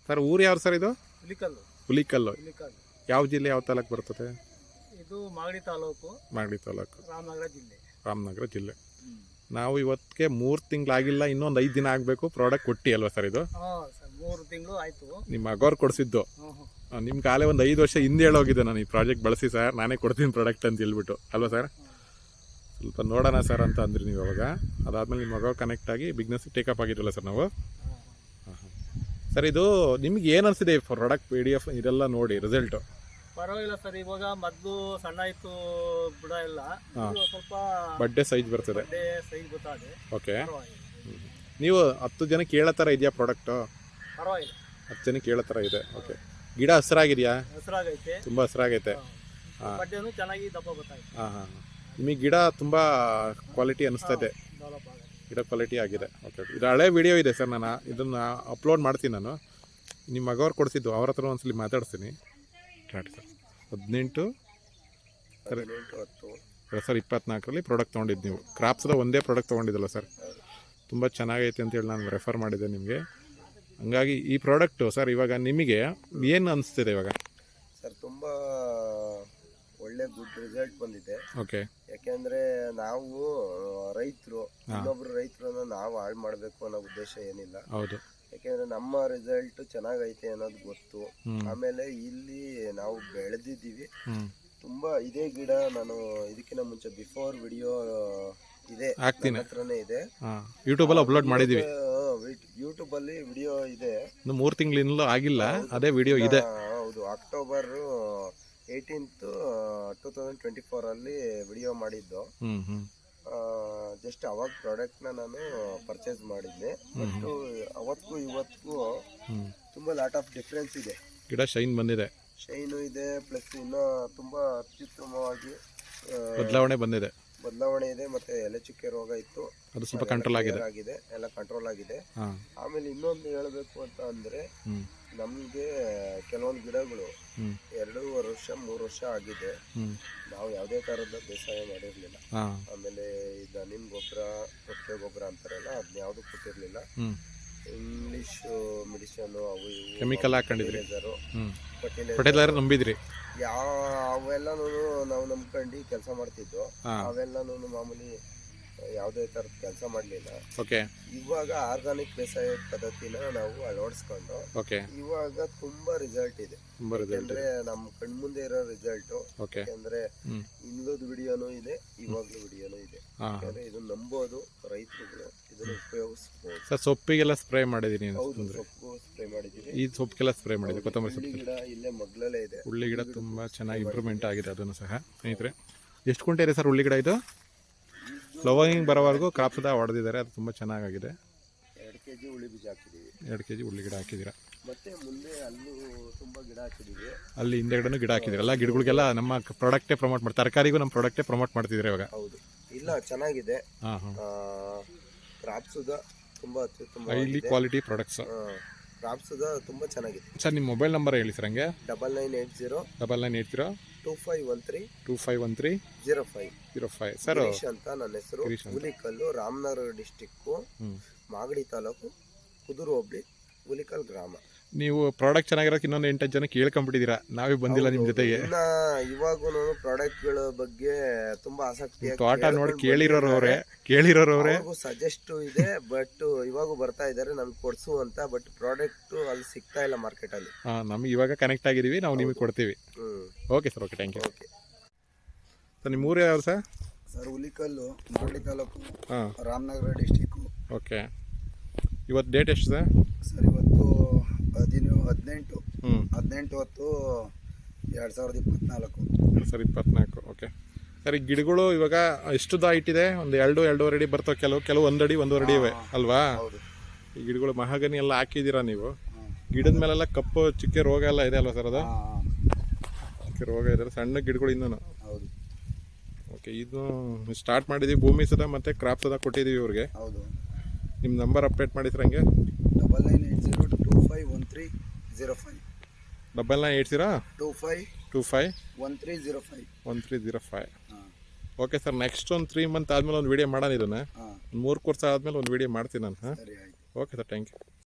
Sir ಊರು ಯಾವ್ದು sir ಇದು? ಹುಲಿಕಲ್ಲು. ಹುಲಿಕಲ್ಲು ಯಾವ ಜಿಲ್ಲೆ, ಯಾವ ತಾಲೂಕು ಬರ್ತದೆ? ಇದು ಮಾಗಡಿ ತಾಲೂಕು, ರಾಮನಗರ ಜಿಲ್ಲೆ. ನಾವು ಇವತ್ತಿಗೆ 3 ತಿಂಗಳಾಗಿಲ್ಲ, ಇನ್ನೊಂದು 5 ದಿನ ಆಗಬೇಕು. ಪ್ರಾಡಕ್ಟ್ ಕೊಟ್ಟಿ ಅಲ್ವಾ ಸರ್ ಇದು? 3 ತಿಂಗಳು ಆಯ್ತು. ನಿಮ್ಮ ಮಗವ್ರು ಕೊಡಿಸಿದ್ದು. ನಿಮ್ಮ ಕಾಲೇ ಒಂದು 5 ವರ್ಷ ಹಿಂದೆ ಹೇಳೋಗಿದ್ದೆ ನಾನು, ಈ ಪ್ರಾಜೆಕ್ಟ್ ಬಳಸಿ ಸರ್, ನಾನೇ ಕೊಡ್ತೀನಿ ಪ್ರಾಡಕ್ಟ್ ಅಂತ ಹೇಳ್ಬಿಟ್ಟು ಅಲ್ವಾ ಸರ್? ಸ್ವಲ್ಪ ನೋಡೋಣ ಸರ್ ಅಂತ ಅಂದ್ರಿ ನೀವು ಅವಾಗ. ಅದಾದ್ಮೇಲೆ ನಿಮ್ಮ ಮಗ ಕನೆಕ್ಟ್ ಆಗಿ ಬಿಸ್ನೆಸ್ ಟೇಕಪ್ ಆಗಿದ್ರಲ್ಲ ಸರ್ ನಾವು. ಸರ್ ಇದು ನಿಮ್ಗೆ ಏನು ಅನಿಸಿದೆ ಪ್ರಾಡಕ್ಟ್ PDF ಇದೆಲ್ಲ ನೋಡಿ ರಿಸಲ್ಟು? ಪರವಾಗಿಲ್ಲ ಸರ್, ಇವಾಗ ಮೊದಲು ಸಣ್ಣ ಇತ್ತು ಬುಡ ಎಲ್ಲ, ಸ್ವಲ್ಪ ಬಡ್ಡೆ ಸೈಜ್ ಬರ್ತದೆ. ಸೈಜ್ ಗೊತ್ತಾದೆ. ಓಕೆ, ನೀವು 10 ಜನಕ್ಕೆ ಹೇಳೋ ಥರ ಇದೆಯಾ ಪ್ರಾಡಕ್ಟು? ಪರವಾಗಿಲ್ಲ, 10 ಜನಕ್ಕೆ ಹೇಳೋ ಥರ ಇದೆ. ಓಕೆ, ಗಿಡ ಹಸಿರಾಗಿದೆಯಾ? ಹಸಿರಾಗೈತೆ, ತುಂಬ ಹಸಿರಾಗೈತೆ. ಬಡ್ಡೆನೂ ಚೆನ್ನಾಗಿ ದಪ್ಪ ಗೊತ್ತಾಯ್ತು. ಹಾಂ, ನಿಮಗೆ ಗಿಡ ತುಂಬ ಕ್ವಾಲಿಟಿ ಅನಿಸ್ತದೆ, ಗಿಡ ಕ್ವಾಲಿಟಿ ಆಗಿದೆ. ಓಕೆ, ಇದು ಹಳೆ ವಿಡಿಯೋ ಇದೆ ಸರ್, ನಾನು ಇದನ್ನು ಅಪ್ಲೋಡ್ ಮಾಡ್ತೀನಿ. ನಾನು ನಿಮ್ಮ ಮಗವ್ರು ಕೊಡಿಸಿದ್ದು, ಅವ್ರ ಹತ್ರ ಒಂದ್ಸಲಿ ಮಾತಾಡ್ತೀನಿ. ಸರ್ 18 ಸರ್ 24ರಲ್ಲಿ ಪ್ರಾಡಕ್ಟ್ ತೊಗೊಂಡಿದ್ದು ನೀವು. ಕ್ರಾಪ್ಸ್ದ ಒಂದೇ ಪ್ರಾಡಕ್ಟ್ ತೊಗೊಂಡಿದ್ದಲ್ಲ ಸರ್, ತುಂಬ ಚೆನ್ನಾಗೈತೆ ಅಂತೇಳಿ ನಾನು ರೆಫರ್ ಮಾಡಿದ್ದೆ ನಿಮಗೆ. ಹಂಗಾಗಿ ಈ ಪ್ರಾಡಕ್ಟು ಸರ್ ಇವಾಗ ನಿಮಗೆ ಏನು ಅನಿಸ್ತಿದೆ ಇವಾಗ? ಸರ್ ತುಂಬ ಒಳ್ಳೆ ಗುಡ್ ರಿಸಲ್ಟ್ ಬಂದಿದೆ. ಓಕೆ, ಯಾಕೆಂದ್ರೆ ನಾವು ರೈತರು, ಇನ್ನೊಬ್ರು ರೈತರನ್ನ ನಾವು ಹಾಳು ಮಾಡಬೇಕು ಅನ್ನೋ ಉದ್ದೇಶ ಏನಿಲ್ಲ. ಹೌದು, ಯಾಕೆಂದ್ರೆ ನಮ್ಮ ರಿಸಲ್ಟ್ ಚೆನ್ನಾಗೈತೆ ಅನ್ನೋದು ಗೊತ್ತು. ಆಮೇಲೆ ಇಲ್ಲಿ ನಾವು ಬೆಳೆದಿದ್ದೀವಿ ತುಂಬಾ. ಇದೇ ಗಿಡ ನಾನು ಇದಕ್ಕಿಂತ ಮುಂಚೆ ಬಿಫೋರ್ ವಿಡಿಯೋ ಇದೆ, ಹತ್ರನೇ ಇದೆ, ಯೂಟ್ಯೂಬ್ ಅಲ್ಲಿ ಅಪ್ಲೋಡ್ ಮಾಡಿದೀವಿ. ಯೂಟ್ಯೂಬ್ ಅಲ್ಲಿ ವಿಡಿಯೋ ಇದೆ, 3 ತಿಂಗಳಿಂದಲೂ ಆಗಿಲ್ಲ, ಅದೇ ವಿಡಿಯೋ ಇದೆ. ಹೌದು, ಅಕ್ಟೋಬರ್ 18th 2024 ಅಲ್ಲಿ ವಿಡಿಯೋ ಮಾಡಿದ್ದು. ಜಸ್ಟ್ ಅವಾಗ ಪ್ರಾಡಕ್ಟ್ನ ನಾನು ಪರ್ಚೇಸ್ ಮಾಡಿದ್ದೆ. ಬಟ್ ಅವತ್ತಿಗೂ ಇವತ್ತಿಗೂ ತುಂಬಾ ಲಾಟ್ ಆಫ್ ಡಿಫ್ರೆನ್ಸ್ ಇದೆ. ಗಿಡ ಶೈನ್ ಬಂದಿದೆ, ಶೈನು ಇದೆ, ಪ್ಲಸ್ ಇನ್ನೂ ತುಂಬಾ ಅತ್ಯುತ್ತಮವಾಗಿ ಬದಲಾವಣೆ ಇದೆ. ಮತ್ತೆ ಎಲೆ ಚುಕ್ಕೆ ರೋಗ ಇತ್ತು, ಅದು ಸ್ವಲ್ಪ ಕಂಟ್ರೋಲ್ ಆಗಿದೆ, ಎಲ್ಲ ಕಂಟ್ರೋಲ್ ಆಗಿದೆ. ಆಮೇಲೆ ಇನ್ನೊಂದು ಹೇಳಬೇಕು ಅಂತ ಅಂದ್ರೆ, ನಮ್ಗೆ ಕೆಲವೊಂದು ಗಿಡಗಳು 2.5 ವರ್ಷ 3 ವರ್ಷ ಆಗಿದೆ, ನಾವು ಯಾವುದೇ ತರದ ಬೇಸಾಯ ಮಾಡಿರ್ಲಿಲ್ಲ. ಆಮೇಲೆ ಈಗ ನಿಮ್ ಗೊಬ್ಬರ, ಕೊಟ್ಟಿಗೆ ಗೊಬ್ಬರ ಅಂತಾರಲ್ಲ, ಅದನ್ನ ಯಾವ್ದು ಕೊಟ್ಟಿರ್ಲಿಲ್ಲ. ಇಂಗ್ಲಿಷ್ ಮೆಡಿಸಿನ್, ಅವು ಕೆಮಿಕಲ್ ಹಾಕೊಂಡಿದ್ರಿ, ಫರ್ಟಿಲೈಸರ್ ನಂಬಿದ್ರಿ, ಅವೆಲ್ಲನೂ ನಾವು ನಂಬ್ಕೊಂಡು ಕೆಲಸ ಮಾಡ್ತಿದ್ವು. ಅವೆಲ್ಲನೂ ಮಾಮೂಲಿ ಯಾವುದೇ ತರದ ಕೆಲಸ ಮಾಡ್ಲಿಲ್ಲ. ಓಕೆ, ಇವಾಗ ಆರ್ಗಾನಿಕ್ ಬೇಸಾಯ ಪದ್ಧತಿನ ನಾವು ಅಳವಡಿಸ್ಕೊಂಡು ಇವಾಗ ತುಂಬಾ ರಿಸಲ್ಟ್ ಇದೆ. ಯಾಕಂದ್ರೆ ನಮ್ ಕಣ್ಮುಂದೆ ಇರೋ ರಿಸಲ್ಟ್. ಯಾಕಂದ್ರೆ ಹಿಂದದ ವಿಡಿಯೋನು ಇದೆ, ಇವಾಗ್ಲೂ ವಿಡಿಯೋನು ಇದೆ. ಯಾಕಂದ್ರೆ ಇದನ್ನ ನಂಬೋದು ರೈತರುಗಳು, ಇದನ್ನ ಉಪಯೋಗಿಸಬಹುದು. ಸರ್ ಸೊಪ್ಪಿಗೆಲ್ಲ ಸ್ಪ್ರೇ ಮಾಡಿದೀನಿ. ಹೌದು, ಸೊಪ್ಪು ಸ್ಪ್ರೇ ಮಾಡಿದೀವಿ. ಈ ಸೊಪ್ಪಿಗೆಲ್ಲ ಸ್ಪ್ರೇ ಮಾಡಿದ್ವಿ. ಕೊತ್ತಂಬರಿ ಸೊಪ್ಪು ಗಿಡ ಇಲ್ಲೇ ಮಗ್ಲಲ್ಲೇ ಇದೆ. ಉಳ್ಳಿ ಗಿಡ ತುಂಬಾ ಚೆನ್ನಾಗಿ ಇಂಪ್ರೂವ್ಮೆಂಟ್ ಆಗಿದೆ, ಅದನ್ನು ಸಹ. ಸ್ನೇಹಿತರೆ, ಎಷ್ಟು ಕುಂಟೆ ಇದೆ ಸರ್ ಉಳ್ಳಿ ಗಿಡ? ಇದು ಫ್ಲವರಿಂಗ್ ಬರೋವರೆಗೂ ಕ್ರಾಪ್ಸ್ದ ಹೊಡೆದಿದ್ದಾರೆ, ಅದು ತುಂಬ ಚೆನ್ನಾಗಿದೆ. 2 kg ಉಳ್ಳಿ ಬೀಜ ಹಾಕಿದ್ದೀವಿ. 2 kg ಉಳ್ಳಿ ಗಿಡ ಹಾಕಿದ್ದೀರಾ? ಮತ್ತೆ ಮುಂದೆ ಅಲ್ಲೂ ತುಂಬಾ ಗಿಡ ಹಾಕಿದ್ದೀವಿ. ಅಲ್ಲಿ ಹಿಂದೆಗಡೆನೂ ಗಿಡ ಹಾಕಿದ್ದೀರಾ? ಎಲ್ಲ ಗಿಡಗಳಿಗೆಲ್ಲ ನಮ್ಮ ಪ್ರಾಡಕ್ಟೇ ಪ್ರಮೋಟ್ ಮಾಡ್ತಾರೆ, ತರಕಾರಿಗೂ ನಮ್ಮ ಪ್ರಾಡಕ್ಟೇ ಪ್ರಮೋಟ್ ಮಾಡ್ತಿದ್ರೆ ಇವಾಗ. ಹೌದು, ಇಲ್ಲ ಚೆನ್ನಾಗಿದೆ. ಕ್ರಾಪ್ಸ್ದ ತುಂಬಾ ಅತ್ಯುತ್ತಮ, ಹೈಲಿ ಕ್ವಾಲಿಟಿ ಪ್ರಾಡಕ್ಟ್ಸ್. ಕ್ರಾಪ್ಸ್ದ ತುಂಬಾ ಚೆನ್ನಾಗಿದೆ. ಸರ್ ನಿಮ್ಮ ಮೊಬೈಲ್ ನಂಬರ್ ಹೇಳಿ ಸರ್. ಹಂಗೆ 9980 2513 05 ಸರ್. ಅಂತ ನನ್ನ ಹೆಸರು. ಹುಲಿಕಲ್ಲು, ರಾಮನಗರ ಡಿಸ್ಟಿಕ್, ಮಾಗಡಿ ತಾಲೂಕು, ಕುದೂರು ಹೋಬಳಿ, ಹುಲಿಕಲ್ ಗ್ರಾಮ. ನೀವು ಪ್ರಾಡಕ್ಟ್ ಚೆನ್ನಾಗಿರೋಕೆ ಇನ್ನೊಂದು 8 ಜನಕ್ಕೆ ಹೇಳ್ಕೊಂಡ್ಬಿಟ್ಟಿದ್ದೀರಾ, ನಾವೇ ಬಂದಿಲ್ಲ ನಿಮ್ಮ ಜೊತೆಗೆ. ಇವಾಗೂ ಪ್ರಾಡಕ್ಟ್ ಗಳ ಬಗ್ಗೆ ತುಂಬಾ ಆಸಕ್ತಿ, ತೋಟ ನೋಡಿ ಕೇಳಿರೋರವ್ರೆ ಸಜೆಸ್ಟ್ ಇದೆ. ಬಟ್ ಇವಾಗ ಬರ್ತಾ ಇದಾರೆ ನಮ್ಗೆ ಕೊಡ್ಸು ಅಂತ. ಬಟ್ ಪ್ರಾಡಕ್ಟ್ ಅಲ್ಲಿ ಸಿಗ್ತಾ ಇಲ್ಲ ಮಾರ್ಕೆಟ್ ಅಲ್ಲಿ. ನಮ್ಗೆ ಇವಾಗ ಕನೆಕ್ಟ್ ಆಗಿದೀವಿ, ನಾವು ನಿಮಗೆ ಕೊಡ್ತೀವಿ. Okay sir, okay, thank you. Sir ನಿಮ್ಮ ಊರು ಯಾವ್ದು sir? Sir Hulikal, Magadi taluk, Ramanagara district. Okay, ಇವತ್ತು ಡೇಟ್ ಎಷ್ಟು ಸರ್? ಸರ್ ಇವತ್ತು 18 10 2024. ಓಕೆ ಸರ್, ಈ ಗಿಡಗಳು ಇವಾಗ ಎಷ್ಟು ಹೈಟ್ ಇದೆ? ಒಂದು 2-2.5 ಅಡಿ ಬರ್ತವೆ, ಕೆಲವು 1 ಅಡಿ 1.5 ಅಡಿ ಇವೆ ಅಲ್ವಾ? ಈ ಗಿಡಗಳು ಮಹಾಗನಿ ಎಲ್ಲ ಹಾಕಿದ್ದೀರಾ ನೀವು? ಗಿಡದ ಮೇಲೆಲ್ಲ ಕಪ್ಪು ಚಿಕ್ಕೆ ರೋಗ ಎಲ್ಲ ಇದೆ ಅಲ್ವಾ ಸರ್? ಅದು ಚಿಕ್ಕೆ ರೋಗ ಇದೆ, ಸಣ್ಣ ಗಿಡಗಳು ಇನ್ನೂ. ಓಕೆ, ಇದು ಸ್ಟಾರ್ಟ್ ಮಾಡಿದ್ದೀವಿ, ಭೂಮಿ ಸದ ಮತ್ತು ಕ್ರಾಪ್ ಸದ ಕೊಟ್ಟಿದ್ದೀವಿ ಇವ್ರಿಗೆ. ನಿಮ್ಮ ನಂಬರ್ ಅಪ್ಡೇಟ್ ಮಾಡಿ ಸರ್. ಹಂಗೆ 9980251305 9980251305. ಓಕೆ ಸರ್, ನೆಕ್ಸ್ಟ್ ಒಂದು 3 ಮಂತ್ ಆದಮೇಲೆ ಒಂದು ವೀಡಿಯೋ ಮಾಡೋಣ. ಇದನ್ನು 3 ಕೋರ್ಸ್ ಆದಮೇಲೆ ಒಂದು ವೀಡಿಯೋ ಮಾಡ್ತೀನಿ ನಾನು. Okay sir, thank you.